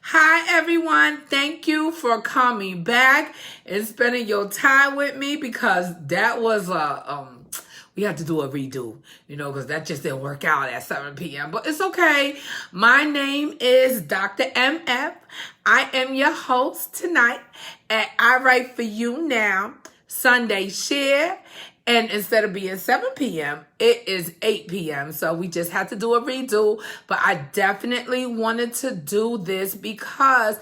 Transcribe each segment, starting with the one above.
Hi everyone, thank you for coming back and spending your time with me because that was we had to do a redo, because that just didn't work out at 7 p.m. But it's okay. My name is Dr. MF. I am your host tonight at I Write For You Now, Sunday Share. And instead of being 7 p.m., it is 8 p.m. So we just had to do a redo. But I definitely wanted to do this because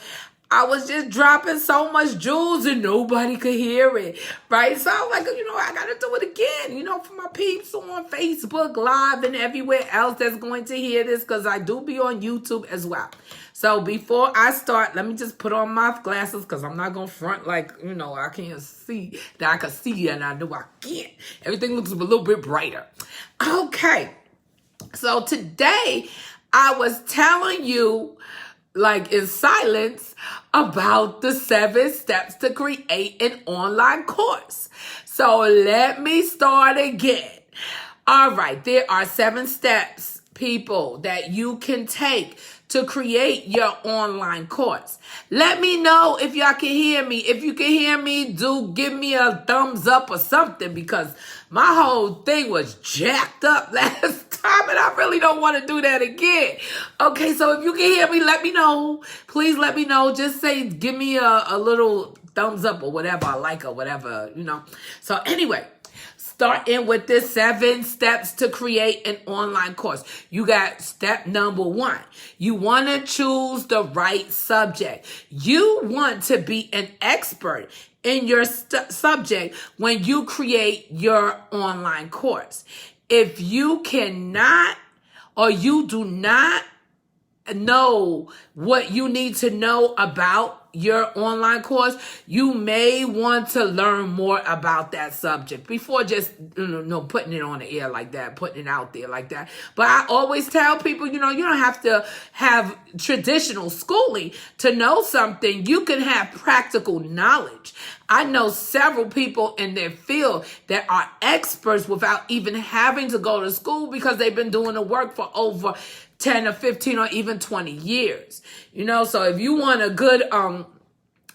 I was just dropping so much jewels and nobody could hear it, right? So I'm like, I got to do it again, for my peeps on Facebook Live and everywhere else that's going to hear this because I do be on YouTube as well. So before I start, let me just put on my glasses because I'm not going to front like, I can't see that I can see and I know I can't. Everything looks a little bit brighter. Okay. So today I was telling you, like in silence, about the 7 steps to create an online course. So let me start again. All right, there are 7 steps, people, that you can take to create your online course. Let me know if y'all can hear me. If you can hear me, do give me a thumbs up or something because my whole thing was jacked up last time and I really don't want to do that again. Okay, so if you can hear me, let me know. Please let me know. Just say, give me a little thumbs up or whatever I like or whatever, So anyway, starting with the 7 steps to create an online course. You got step number 1. You want to choose the right subject. You want to be an expert in your subject when you create your online course. If you cannot or you do not know what you need to know about your online course, you may want to learn more about that subject before just putting it on the air like that, putting it out there like that. But I always tell people, you don't have to have traditional schooling to know something. You can have practical knowledge. I know several people in their field that are experts without even having to go to school because they've been doing the work for over 10 or 15 or even 20 years. So if you want a good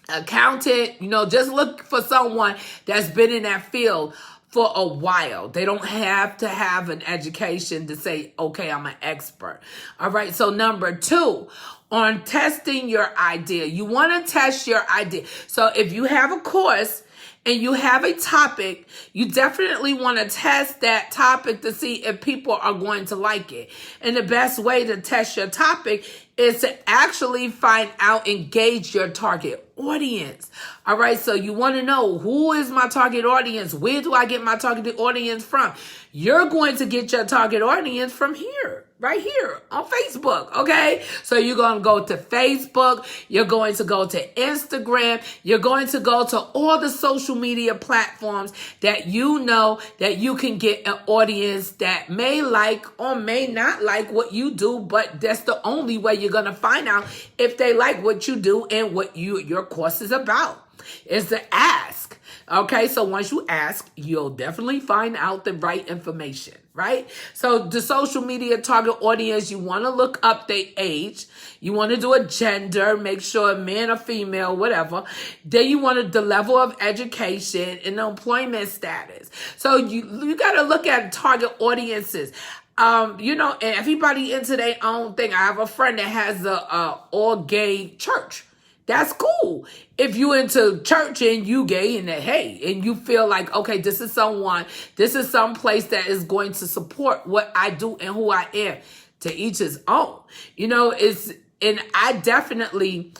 accountant, just look for someone that's been in that field for a while. They don't have to have an education to say, okay, I'm an expert. All right. So number 2, on testing your idea. You want to test your idea. So if you have a course and you have a topic, you definitely want to test that topic to see if people are going to like it. And the best way to test your topic is to actually find out, engage your target audience. All right. So you want to know, who is my target audience? Where do I get my target audience from? You're going to get your target audience from here, right here on Facebook. Okay. So you're going to go to Facebook. You're going to go to Instagram. You're going to go to all the social media platforms that you know that you can get an audience that may like or may not like what you do, but that's the only way you're going to find out if they like what you do and what your course is about, is to ask. Okay, so once you ask, you'll definitely find out the right information, right? So the social media target audience, you want to look up their age. You want to do a gender, make sure man or female, whatever. Then you want the level of education and employment status. So you got to look at target audiences. And everybody into their own thing. I have a friend that has a all-gay church. That's cool. If you into church and you gay and and you feel like, okay, this is some place that is going to support what I do and who I am, to each his own. And I definitely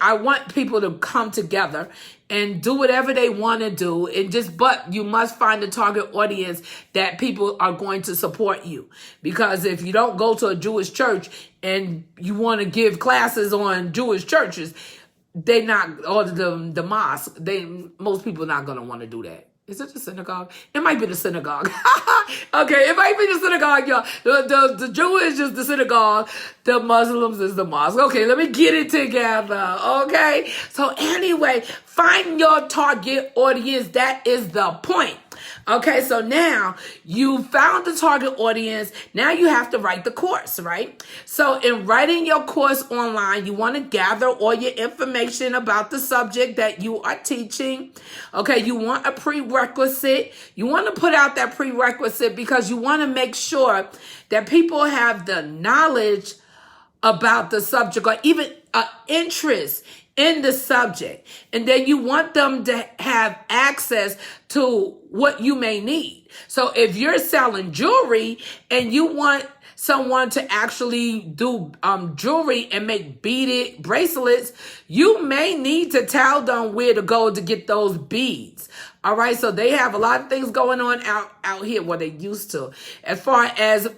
I want people to come together and do whatever they want to do, but you must find a target audience that people are going to support you. Because if you don't go to a Jewish church and you want to give classes on Jewish churches, they not, or the mosque, most people are not going to want to do that. Is it the synagogue? It might be the synagogue. Okay, it might be the synagogue, y'all. The Jewish is the synagogue. The Muslims is the mosque. Okay, let me get it together. Okay? So anyway, find your target audience. That is the point. Okay, so now you found the target audience. Now you have to write the course, right? So in writing your course online, you want to gather all your information about the subject that you are teaching. Okay, you want a prerequisite. You want to put out that prerequisite because you want to make sure that people have the knowledge about the subject or even an interest in the subject. And then you want them to have access to what you may need. So if you're selling jewelry and you want someone to actually do jewelry and make beaded bracelets, you may need to tell them where to go to get those beads. All right, so they have a lot of things going on out here, what they used to, as far as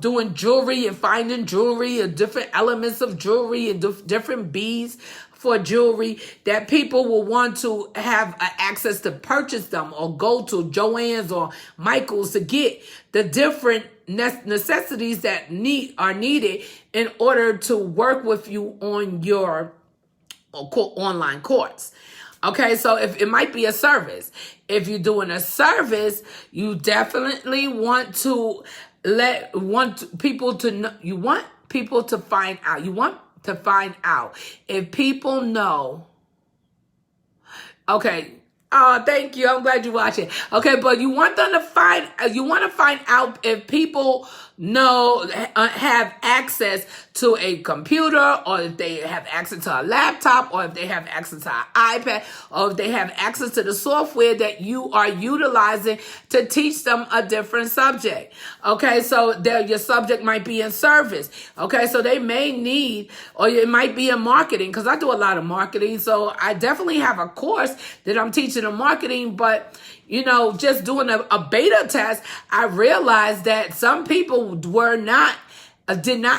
doing jewelry and finding jewelry and different elements of jewelry and different beads for jewelry that people will want to have access to purchase them or go to Joann's or Michael's to get the different necessities that are needed in order to work with you on your online course. Okay, so if it might be a service. If you're doing a service, you definitely want to people to know, you want people to find out. You want to find out if people know. Okay. Oh, thank you. I'm glad you're watching. Okay, but you want them to find out if people know, have access to a computer, or if they have access to a laptop, or if they have access to an iPad, or if they have access to the software that you are utilizing to teach them a different subject. Okay, so your subject might be in service. Okay, so they may need, or it might be in marketing, because I do a lot of marketing. So I definitely have a course that I'm teaching in marketing, but just doing a beta test, I realized that some people did not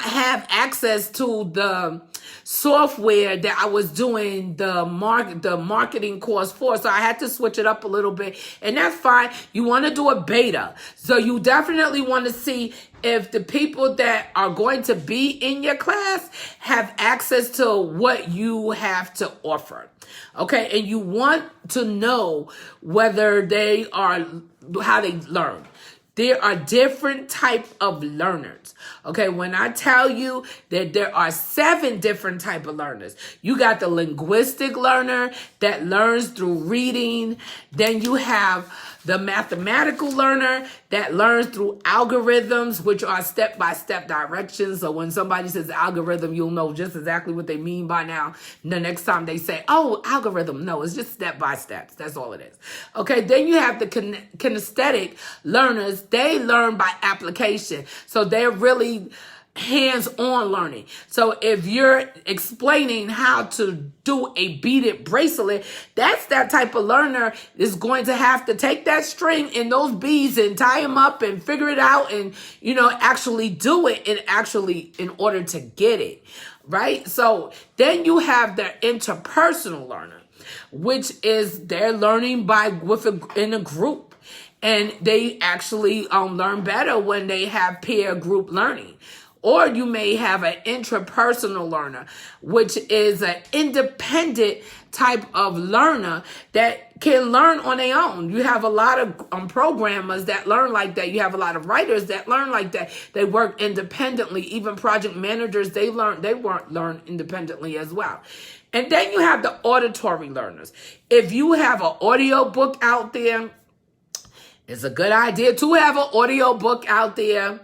have access to the software that I was doing the marketing course for. So I had to switch it up a little bit, and that's fine. You want to do a beta. So you definitely want to see if the people that are going to be in your class have access to what you have to offer. Okay, and you want to know whether how they learn. There are different type of learners. Okay, when I tell you that there are 7 different type of learners, you got the linguistic learner that learns through reading. Then you have the mathematical learner that learns through algorithms, which are step-by-step directions. So when somebody says algorithm, you'll know just exactly what they mean by now. The next time they say, oh, algorithm, no, it's just step-by-steps. That's all it is. Okay, then you have the kinesthetic learners. They learn by application. So they're really hands-on learning. So if you're explaining how to do a beaded bracelet, that's that type of learner is going to have to take that string and those beads and tie them up and figure it out and, actually do it in order to get it, right? So then you have the interpersonal learner, which is they're learning in a group. And they actually learn better when they have peer group learning. Or you may have an intrapersonal learner, which is an independent type of learner that can learn on their own. You have a lot of programmers that learn like that. You have a lot of writers that learn like that. They work independently. Even project managers, they learn independently as well. And then you have the auditory learners. If you have an audio book out there, it's a good idea to have an audio book out there.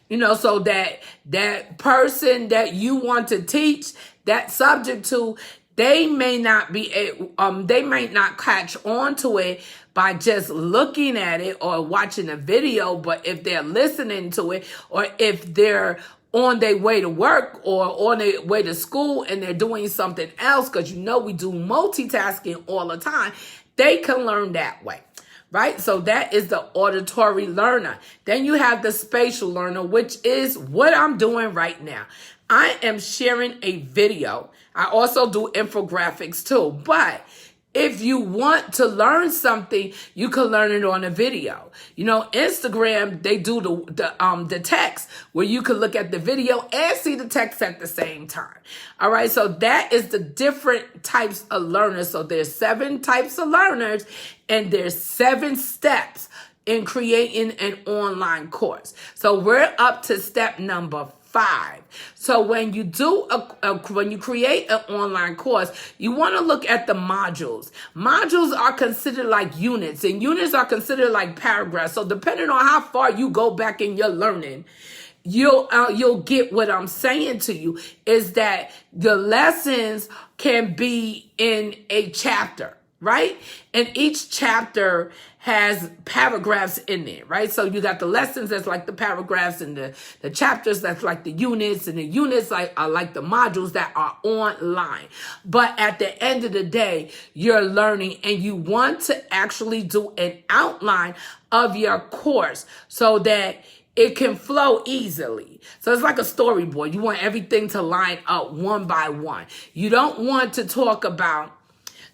So that person that you want to teach that subject to, they may not catch on to it by just looking at it or watching a video. But if they're listening to it, or if they're on their way to work or on their way to school and they're doing something else, because we do multitasking all the time, they can learn that way. Right? So that is the auditory learner. Then you have the spatial learner, which is what I'm doing right now. I am sharing a video. I also do infographics too, but if you want to learn something, you can learn it on a video. Instagram, they do the text where you can look at the video and see the text at the same time. All right. So that is the different types of learners. So there's 7 types of learners, and there's 7 steps in creating an online course. So we're up to step number 5. So when you do when you create an online course, you want to look at the modules. Modules are considered like units, and units are considered like paragraphs. So depending on how far you go back in your learning, you'll get what I'm saying to you is that the lessons can be in a chapter, right? And each chapter has paragraphs in it, right? So you got the lessons that's like the paragraphs, and the chapters that's like the units, and the units are like the modules that are online. But at the end of the day, you're learning, and you want to actually do an outline of your course so that it can flow easily. So it's like a storyboard. You want everything to line up one by one. You don't want to talk about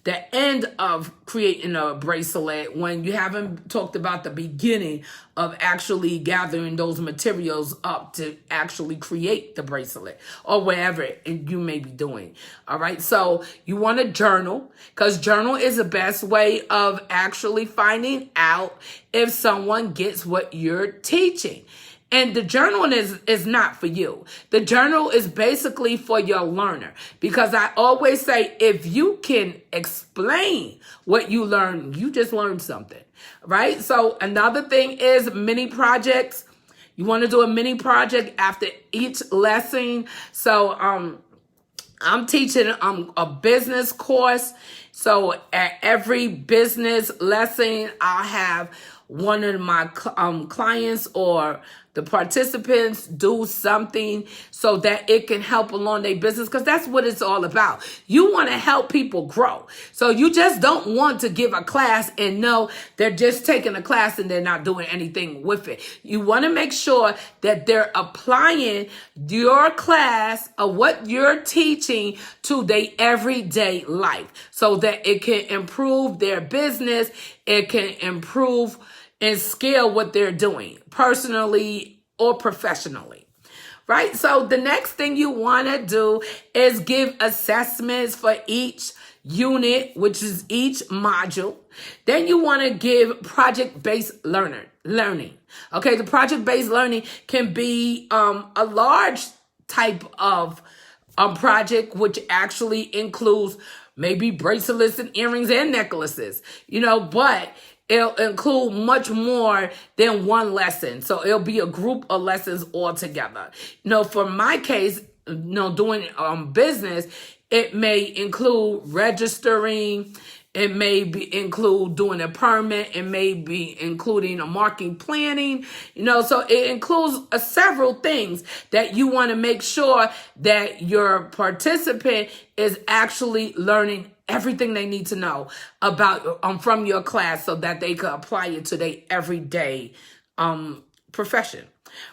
the end of creating a bracelet when you haven't talked about the beginning of actually gathering those materials up to actually create the bracelet or whatever you may be doing. All right. So you want to journal, because journal is the best way of actually finding out if someone gets what you're teaching. And the journal is not for you. The journal is basically for your learner, because I always say, if you can explain what you learned, you just learned something, right? So another thing is mini projects. You want to do a mini project after each lesson. So I'm teaching a business course. So at every business lesson, I'll have one of my clients or the participants do something so that it can help along their business, because that's what it's all about. You want to help people grow. So you just don't want to give a class and know they're just taking a class and they're not doing anything with it. You want to make sure that they're applying your class or what you're teaching to their everyday life so that it can improve their business. It can improve and scale what they're doing personally or professionally, right? So the next thing you want to do is give assessments for each unit, which is each module. Then you want to give project-based learning. Okay, the project-based learning can be a large type of project, which actually includes maybe bracelets and earrings and necklaces, but it'll include much more than one lesson. So it'll be a group of lessons all together. For my case, doing business, it may include registering. It may include doing a permit. It may be including a marketing planning, so it includes several things that you want to make sure that your participant is actually learning everything they need to know about from your class so that they can apply it to their everyday profession.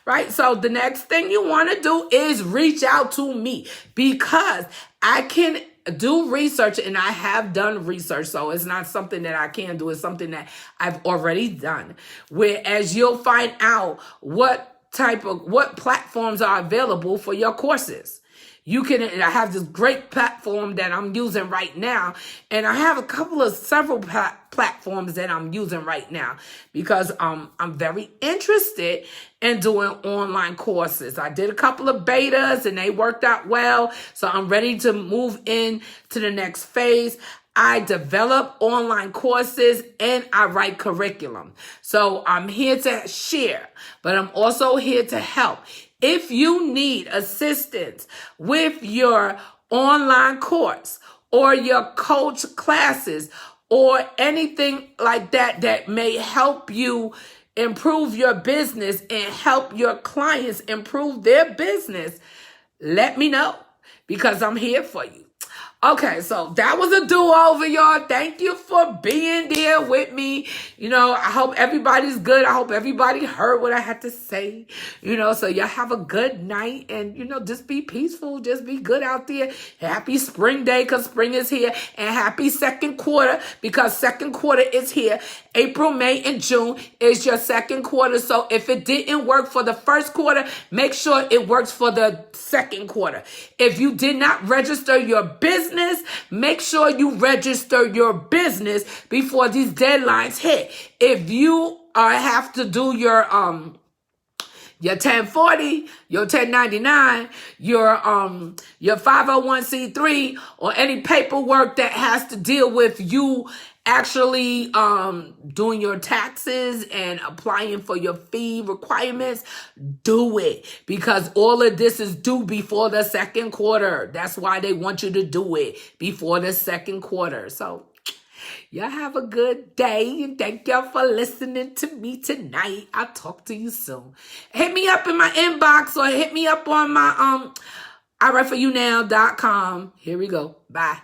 Right? So the next thing you want to do is reach out to me, because I can do research, and I have done research. So it's not something that I can do. It's something that I've already done. Whereas you'll find out what platforms are available for your courses. I have this great platform that I'm using right now, and I have several platforms that I'm using right now because I'm very interested in doing online courses. I did a couple of betas and they worked out well, so I'm ready to move in to the next phase. I develop online courses and I write curriculum. So I'm here to share, but I'm also here to help. If you need assistance with your online course or your coach classes or anything like that may help you improve your business and help your clients improve their business, let me know, because I'm here for you. Okay, so that was a do-over, y'all. Thank you for being there with me. I hope everybody's good. I hope everybody heard what I had to say. So y'all have a good night and, just be peaceful. Just be good out there. Happy spring day because spring is here. And happy second quarter because second quarter is here. April, May, and June is your second quarter. So if it didn't work for the first quarter, make sure it works for the second quarter. If you did not register your business, make sure you register your business before these deadlines hit. If you have to do your 1040, your 1099, your 501c3, or any paperwork that has to deal with you actually doing your taxes and applying for your fee requirements, do it, because all of this is due before the second quarter. That's why they want you to do it before the second quarter. So y'all have a good day, and thank y'all for listening to me tonight. I'll talk to you soon. Hit me up in my inbox or hit me up on my iWriteForYouNow.com. Here we go. Bye.